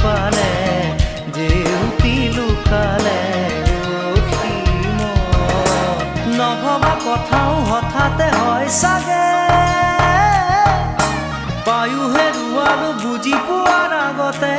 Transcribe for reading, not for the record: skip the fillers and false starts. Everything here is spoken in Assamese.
পালে জেউতি লুকালে অসীম নভবা কথাও হঠাতে হয় চাগে পায়ো হেৰুৱালো বুজি পোৱাৰ আগতে